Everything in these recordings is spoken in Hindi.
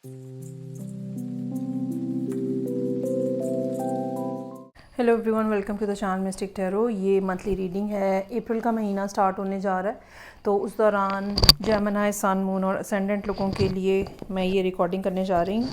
Hello everyone, welcome to the channel mystic tarot. ये मंथली रीडिंग है। अप्रैल का महीना स्टार्ट होने जा रहा है, तो उस दौरान जेमिनी, सन, मून और असेंडेंट लोगों के लिए मैं ये रिकॉर्डिंग करने जा रही हूँ।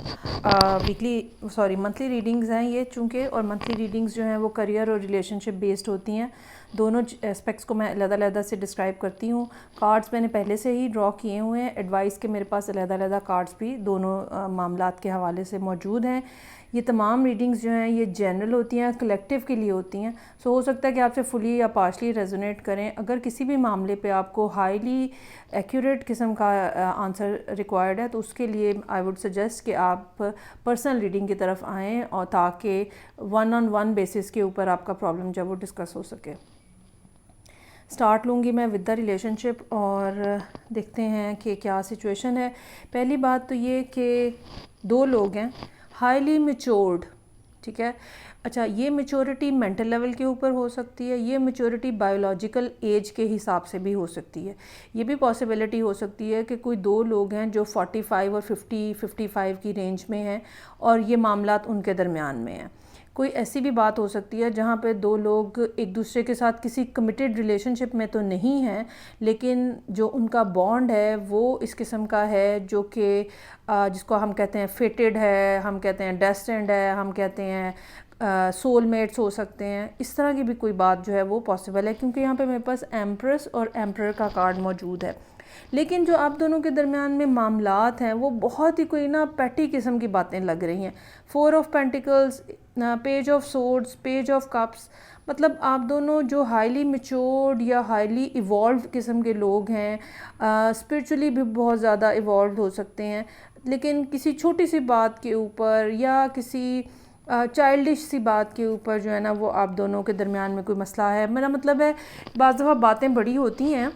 मंथली रीडिंग्स हैं ये, चूँकि और मंथली रीडिंग्स जो हैं वो करियर और रिलेशनशिप बेस्ड होती हैं। दोनों एस्पेक्ट्स को मैं अलग-अलग से डिस्क्राइब करती हूँ। कार्ड्स मैंने पहले से ही ड्रॉ किए हुए हैं। एडवाइस के मेरे पास अलग-अलग कार्ड्स भी दोनों मामलात के हवाले से मौजूद हैं। ये तमाम रीडिंग्स जो हैं ये जनरल होती हैं, कलेक्टिव के लिए होती हैं। सो हो सकता है कि आपसे फुली या पार्शली रेजोनेट करें। अगर किसी भी मामले पे आपको हाईली एक्यूरेट किस्म का आंसर रिक्वायर्ड है, तो उसके लिए आई वुड सजेस्ट कि आप पर्सनल रीडिंग की तरफ आएँ, और ताकि वन ऑन वन बेसिस के ऊपर आपका प्रॉब्लम जब वो डिस्कस हो सके। स्टार्ट लूँगी मैं विद द रिलेशनशिप, और देखते हैं कि क्या सिचुएशन है। पहली बात तो ये कि दो लोग हैं हाईली मैच्योर्ड, ठीक है। अच्छा, ये मैच्योरिटी मेंटल लेवल के ऊपर हो सकती है, ये मैच्योरिटी बायोलॉजिकल एज के हिसाब से भी हो सकती है। ये भी पॉसिबिलिटी हो सकती है कि कोई दो लोग हैं जो 45 और 50-55 की रेंज में हैं, और ये मामलात उनके दरमियान में हैं। कोई ऐसी भी बात हो सकती है जहाँ पे दो लोग एक दूसरे के साथ किसी कमिटेड रिलेशनशिप में तो नहीं हैं, लेकिन जो उनका बॉन्ड है वो इस किस्म का है जो कि जिसको हम कहते हैं फेटेड है, हम कहते हैं डेस्टिन्ड है, हम कहते हैं सोलमेट्स हो सकते हैं। इस तरह की भी कोई बात जो है वो पॉसिबल है, क्योंकि यहाँ पे मेरे पास एम्प्रेस और एम्परर का कार्ड मौजूद है। लेकिन जो आप दोनों के दरमियान में मामलात हैं वो बहुत ही कोई ना पैटी किस्म की बातें लग रही हैं। 4 of pentacles, page of swords, page of cups, मतलब आप दोनों जो हाईली मैच्योर्ड या हाईली इवॉल्व किस्म के लोग हैं, स्पिरिचुअली भी बहुत ज़्यादा इवॉल्व हो सकते हैं, लेकिन किसी छोटी सी बात के ऊपर या किसी चाइल्डिश सी बात के ऊपर जो है ना वो आप दोनों के दरमियान में कोई मसला है। मेरा मतलब है बाज़ दफ़ा बातें बड़ी होती हैं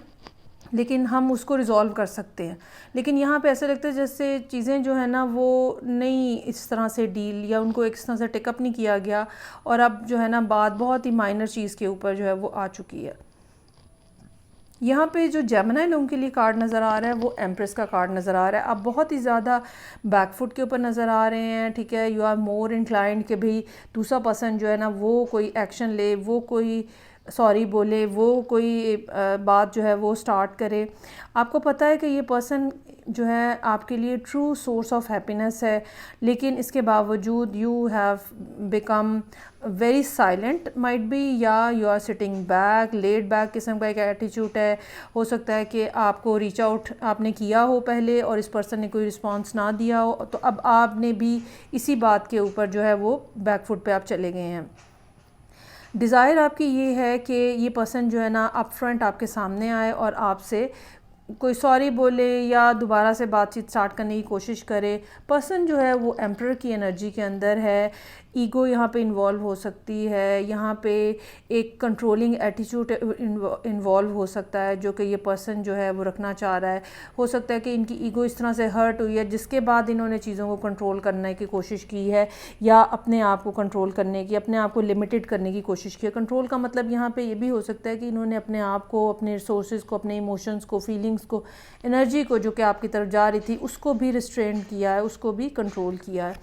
लेकिन हम उसको रिज़ॉल्व कर सकते हैं, लेकिन यहाँ पे ऐसे लगता है जैसे चीज़ें जो है ना वो नहीं इस तरह से डील या उनको एक तरह से टेकअप नहीं किया गया, और अब जो है ना बात बहुत ही माइनर चीज़ के ऊपर जो है वो आ चुकी है। यहाँ पे जो जेमिनी लोगों के लिए कार्ड नज़र आ रहा है वो एम्प्रेस का कार्ड नज़र आ रहा है। आप बहुत ही ज़्यादा बैकफुट के ऊपर नज़र आ रहे हैं, ठीक है। यू आर मोर इंक्लाइंड कि भाई दूसरा पर्सन जो है ना वो कोई एक्शन ले, वो कोई सॉरी बोले, वो कोई बात जो है वो स्टार्ट करे। आपको पता है कि ये पर्सन जो है आपके लिए ट्रू सोर्स ऑफ हैप्पीनेस है, लेकिन इसके बावजूद you have become very silent might be, या you are sitting back, laid back किस्म का एक एटीट्यूड है। हो सकता है कि आपको रीच आउट आपने किया हो पहले और इस पर्सन ने कोई रिस्पॉन्स ना दिया हो, तो अब आपने भी इसी बात के ऊपर जो है वो बैकफुट पे आप चले गए हैं। डिज़ायर आपकी ये है कि ये पर्सन जो है ना अप फ्रंट आपके सामने आए और आपसे कोई सॉरी बोले या दोबारा से बातचीत स्टार्ट करने की कोशिश करे। पर्सन जो है वो एम्परर की एनर्जी के अंदर है। ईगो यहाँ पे इन्वॉल्व हो सकती है, यहाँ पे एक कंट्रोलिंग एटीट्यूड इन्वॉल्व हो सकता है जो कि ये पर्सन जो है वो रखना चाह रहा है। हो सकता है कि इनकी ईगो इस तरह से हर्ट हुई है जिसके बाद इन्होंने चीज़ों को कंट्रोल करने की कोशिश की है, या अपने आप को कंट्रोल करने की, अपने आप को लिमिटेड करने की कोशिश की है। कंट्रोल का मतलब यहाँ पे ये भी हो सकता है कि इन्होंने अपने आप को, अपने रिसोर्सेज को, अपने इमोशंस को, फीलिंग्स को, एनर्जी को जो कि आपकी तरफ जा रही थी उसको भी रिस्ट्रेन किया है, उसको भी कंट्रोल किया है।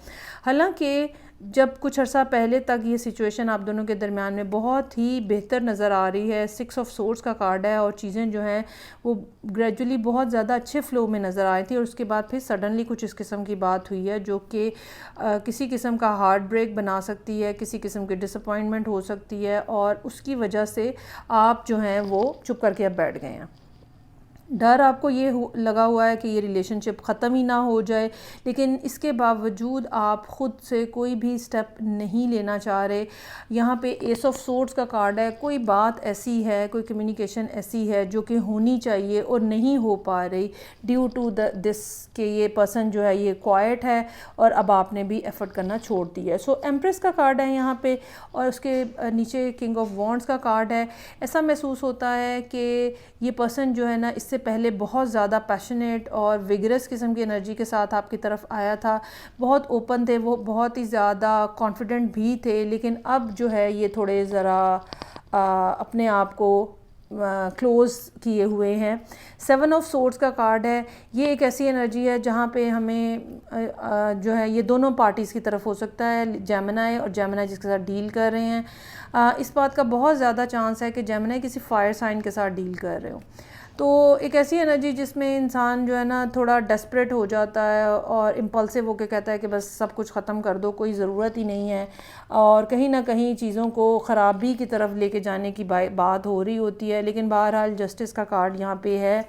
हालांकि जब कुछ अर्सा पहले तक ये सिचुएशन आप दोनों के दरमियान में बहुत ही बेहतर नज़र आ रही है, 6 ऑफ सोर्ड्स का कार्ड है, और चीज़ें जो हैं वो ग्रेजुअली बहुत ज़्यादा अच्छे फ्लो में नज़र आई थी, और उसके बाद फिर सडनली कुछ इस किस्म की बात हुई है जो कि किसी किस्म का हार्ट ब्रेक बना सकती है, किसी किस्म की डिसअपॉइंटमेंट हो सकती है, और उसकी वजह से आप जो हैं वो चुप करके अब बैठ गए हैं। डर आपको ये लगा हुआ है कि ये रिलेशनशिप ख़त्म ही ना हो जाए, लेकिन इसके बावजूद आप ख़ुद से कोई भी स्टेप नहीं लेना चाह रहे। यहाँ पे एस ऑफ सोर्ड्स का कार्ड है। कोई बात ऐसी है, कोई कम्युनिकेशन ऐसी है जो कि होनी चाहिए और नहीं हो पा रही ड्यू टू दिस कि ये पर्सन जो है ये क्वाइट है और अब आपने भी एफर्ट करना छोड़ दिया है। सो एम्प्रेस का कार्ड है यहाँ पे, और उसके नीचे किंग ऑफ वॉन्ड्स का कार्ड है। ऐसा महसूस होता है कि ये पर्सन जो है ना इससे पहले बहुत ज़्यादा पैशनेट और विगरस किस्म की एनर्जी के साथ आपकी तरफ आया था, बहुत ओपन थे, वो बहुत ही ज़्यादा कॉन्फिडेंट भी थे, लेकिन अब जो है ये थोड़े ज़रा अपने आप को क्लोज़ किए हुए हैं। 7 ऑफ सोर्ड्स का कार्ड है। ये एक ऐसी एनर्जी है जहाँ पे हमें जो है ये दोनों पार्टीज़ की तरफ हो सकता है, जेमिनी और जेमिनी जिसके साथ डील कर रहे हैं। इस बात का बहुत ज़्यादा चांस है कि जेमिनी किसी फायर साइन के साथ डील कर रहे हो। तो एक ऐसी एनर्जी जिसमें इंसान जो है ना थोड़ा डेस्परेट हो जाता है और इम्पल्सिव होकर कहता है कि बस सब कुछ ख़त्म कर दो, कोई ज़रूरत ही नहीं है, और कहीं ना कहीं चीज़ों को ख़राबी की तरफ लेके जाने की बात हो रही होती है। लेकिन बहरहाल जस्टिस का कार्ड यहाँ पे है।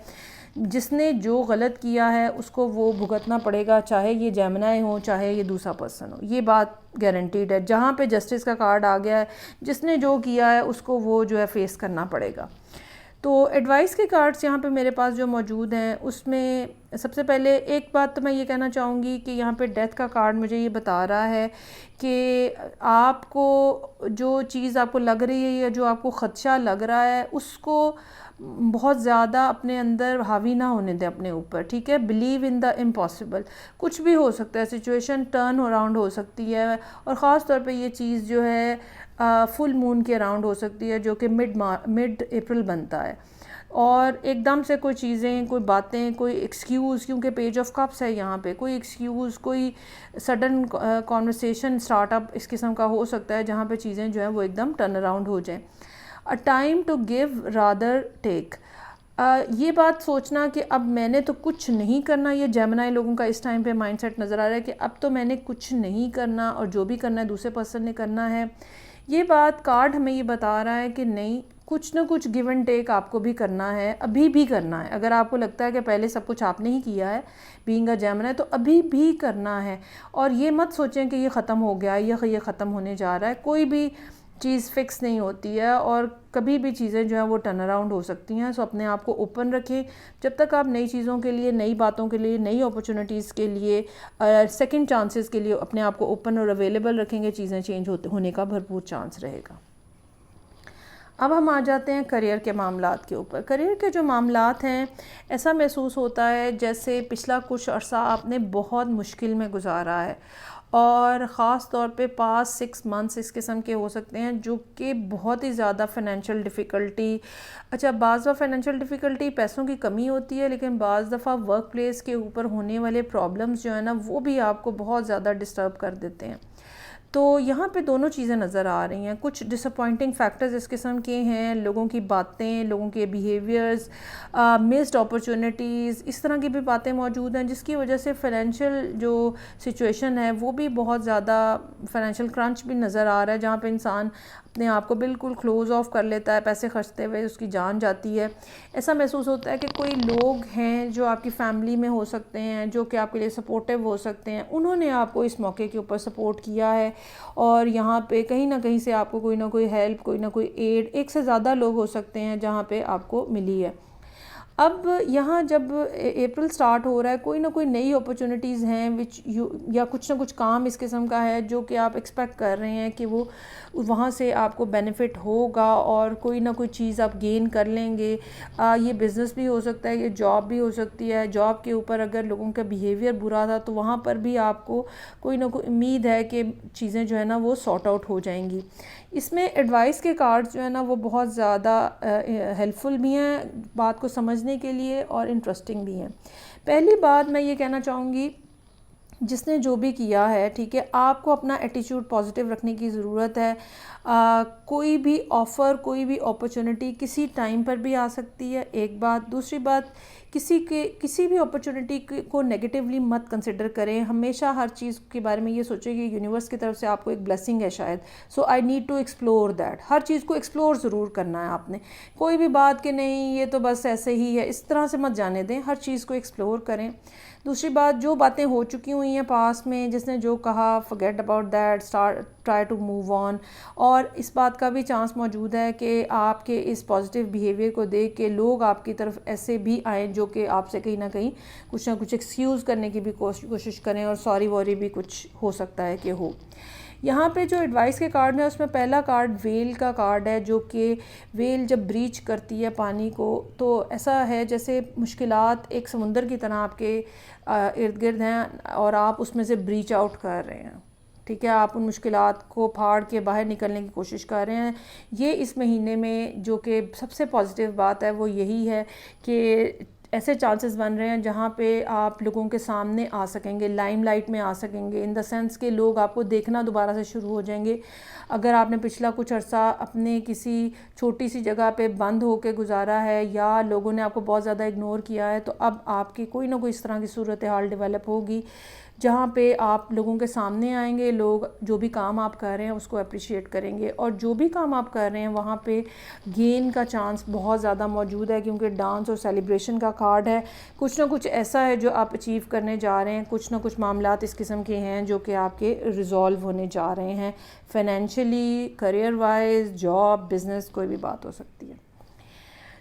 जिसने जो गलत किया है उसको वो भुगतना पड़ेगा, चाहे ये जेमिनी हो चाहे ये दूसरा पर्सन हो, ये बात गारंटीड है। जहाँ पे जस्टिस का कार्ड आ गया है, जिसने जो किया है उसको वो जो है फेस करना पड़ेगा। तो एडवाइस के कार्ड्स यहाँ पे मेरे पास जो मौजूद हैं उसमें सबसे पहले एक बात तो मैं ये कहना चाहूँगी कि यहाँ पे डेथ का कार्ड मुझे ये बता रहा है कि आपको जो चीज़ आपको लग रही है या जो आपको ख़दशा लग रहा है उसको बहुत ज़्यादा अपने अंदर हावी ना होने दें अपने ऊपर, ठीक है। Believe in the impossible. कुछ भी हो सकता है, सिचुएशन टर्न अराउंड हो सकती है, और ख़ास तौर पे ये चीज़ जो है फुल मून के अराउंड हो सकती है, जो कि मिड अप्रैल बनता है। और एकदम से कोई चीज़ें, कोई बातें, कोई एक्सक्यूज़, क्योंकि पेज ऑफ कप्स है यहाँ पे, कोई एक्सक्यूज़, कोई सडन कॉन्वर्सेशन स्टार्टअप इस किस्म का हो सकता है जहाँ पे चीज़ें जो हैं वो एकदम टर्न अराउंड हो जाएं। A time to give rather take. ये बात सोचना कि अब मैंने तो कुछ नहीं करना, ये जेमिनी लोगों का इस टाइम पे माइंडसेट नज़र आ रहा है कि अब तो मैंने कुछ नहीं करना और जो भी करना है दूसरे पर्सन ने करना है। ये बात कार्ड हमें ये बता रहा है कि नहीं, कुछ ना कुछ गिव एंड टेक आपको भी करना है, अभी भी करना है। अगर आपको लगता है कि पहले सब कुछ आपने ही किया है बीइंग अ जेमिनी, तो अभी भी करना है। और ये मत सोचें कि ये ख़त्म हो गया या ये ख़त्म होने जा रहा है। कोई भी चीज़ फिक्स नहीं होती है और कभी भी चीज़ें जो हैं वो टर्न अराउंड हो सकती हैं। सो अपने आप को ओपन रखें। जब तक आप नई चीज़ों के लिए, नई बातों के लिए, नई अपॉर्चुनिटीज़ के लिए, सेकंड चांसेस के लिए अपने आप को ओपन और अवेलेबल रखेंगे, चीज़ें चेंज होने का भरपूर चांस रहेगा। अब हम आ जाते हैं करियर के मामलात के ऊपर। करियर के जो मामलात हैं, ऐसा महसूस होता है जैसे पिछला कुछ अरसा आपने बहुत मुश्किल में गुजारा है, और ख़ास तौर पे पास 6 मंथ्स इस किस्म के हो सकते हैं जो कि बहुत ही ज़्यादा फाइनेंशियल डिफ़िकल्टी। अच्छा, बाज़ दफ़ा फाइनेंशियल डिफ़िकल्टी पैसों की कमी होती है, लेकिन बाज़ दफ़ा वर्क प्लेस के ऊपर होने वाले प्रॉब्लम्स जो है ना वो भी आपको बहुत ज़्यादा डिस्टर्ब कर देते हैं। तो यहाँ पे दोनों चीज़ें नज़र आ रही हैं। कुछ डिसअपॉइंटिंग फैक्टर्स इस किस्म के हैं, लोगों की बातें, लोगों के बिहेवियर्स, मिस्ड अपॉर्चुनिटीज़, इस तरह की भी बातें मौजूद हैं, जिसकी वजह से फाइनेंशियल जो सिचुएशन है वो भी बहुत ज़्यादा, फाइनेंशियल क्रंच भी नज़र आ रहा है, जहाँ पे इंसान अपने आप को बिल्कुल क्लोज़ ऑफ कर लेता है, पैसे खर्चते हुए उसकी जान जाती है। ऐसा महसूस होता है कि कोई लोग हैं जो आपकी फ़ैमिली में हो सकते हैं, जो कि आपके लिए सपोर्टिव हो सकते हैं, उन्होंने आपको इस मौके के ऊपर सपोर्ट किया है, और यहाँ पे कहीं ना कहीं से आपको कोई ना कोई हेल्प, कोई ना कोई एड, एक से ज़्यादा लोग हो सकते हैं जहाँ पे आपको मिली है। अब यहाँ जब अप्रैल स्टार्ट हो रहा है, कोई ना कोई नई अपॉर्चुनिटीज़ हैं विच यू, या कुछ ना कुछ काम इस किस्म का है जो कि आप एक्सपेक्ट कर रहे हैं कि वो वहाँ से आपको बेनिफिट होगा और कोई ना कोई चीज़ आप गेन कर लेंगे। ये बिज़नेस भी हो सकता है, ये जॉब भी हो सकती है। जॉब के ऊपर अगर लोगों का बिहेवियर बुरा था तो वहाँ पर भी आपको कोई ना कोई उम्मीद है कि चीज़ें जो है ना वो सॉर्ट आउट हो जाएंगी। इसमें एडवाइस के कार्ड्स जो है ना वो बहुत ज़्यादा हेल्पफुल भी हैं बात को समझने के लिए, और इंटरेस्टिंग भी हैं। पहली बात मैं ये कहना चाहूँगी, जिसने जो भी किया है, ठीक है, आपको अपना एटीट्यूड पॉजिटिव रखने की ज़रूरत है। कोई भी ऑफ़र, कोई भी अपॉर्चुनिटी किसी टाइम पर भी आ सकती है, एक बात। दूसरी बात, किसी भी अपॉर्चुनिटी को नेगेटिवली मत कंसिडर करें। हमेशा हर चीज़ के बारे में ये सोचें कि यूनिवर्स की तरफ से आपको एक ब्लेसिंग है शायद, so I need to explore that. हर चीज़ को एक्सप्लोर ज़रूर करना है आपने। कोई भी बात कि नहीं ये तो बस ऐसे ही है, इस तरह से मत जाने दें, हर चीज़ को एक्सप्लोर करें। दूसरी बात, जो बातें हो चुकी हुई हैं पास में, जिसने जो कहा, forget about that, try to move on. और इस बात का भी चांस मौजूद है कि आपके इस पॉजिटिव बिहेवियर को देख के लोग आपकी तरफ ऐसे भी आएँ जो कि आपसे कहीं ना कुछ एक्सक्यूज़ करने की भी कोशिश करें, और सॉरी वॉरी भी कुछ हो सकता है कि हो। यहाँ पे जो एडवाइस के कार्ड है उसमें पहला कार्ड वेल का कार्ड है, जो कि वेल जब ब्रीच करती है पानी को तो ऐसा है जैसे मुश्किलात एक समुंदर की तरह आपके इर्द गिर्द हैं और आप उसमें से ब्रीच आउट कर रहे हैं, ठीक है, आप उन मुश्किलात को फाड़ के बाहर निकलने की कोशिश कर रहे हैं। ये इस महीने में जो कि सबसे पॉजिटिव बात है वो यही है कि ऐसे चांसेस बन रहे हैं जहाँ पे आप लोगों के सामने आ सकेंगे, लाइमलाइट में आ सकेंगे, इन द सेंस कि लोग आपको देखना दोबारा से शुरू हो जाएंगे। अगर आपने पिछला कुछ अरसा अपने किसी छोटी सी जगह पे बंद होकर गुजारा है या लोगों ने आपको बहुत ज़्यादा इग्नोर किया है, तो अब आपकी कोई ना कोई इस तरह की सूरत हाल डेवलप होगी जहाँ पे आप लोगों के सामने आएंगे। लोग जो भी काम आप कर रहे हैं उसको अप्रिशिएट करेंगे, और जो भी काम आप कर रहे हैं वहाँ पे गेन का चांस बहुत ज़्यादा मौजूद है, क्योंकि डांस और सेलिब्रेशन का कार्ड है। कुछ ना कुछ ऐसा है जो आप अचीव करने जा रहे हैं, कुछ ना कुछ मामलात इस किस्म के हैं जो कि आपके रिज़ॉल्व होने जा रहे हैं, financially, career wise, job, business, कोई भी बात हो सकती है।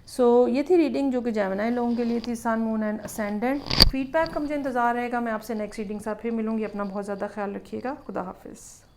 सो ये थी रीडिंग जो कि जेमिनी लोगों के लिए थी, सन, मून एंड असेंडेंट। फीडबैक का मुझे इंतज़ार रहेगा। मैं आपसे नेक्स्ट रीडिंग साथ फिर मिलूँगी। अपना बहुत ज़्यादा ख्याल रखिएगा। खुदा हाफिज़।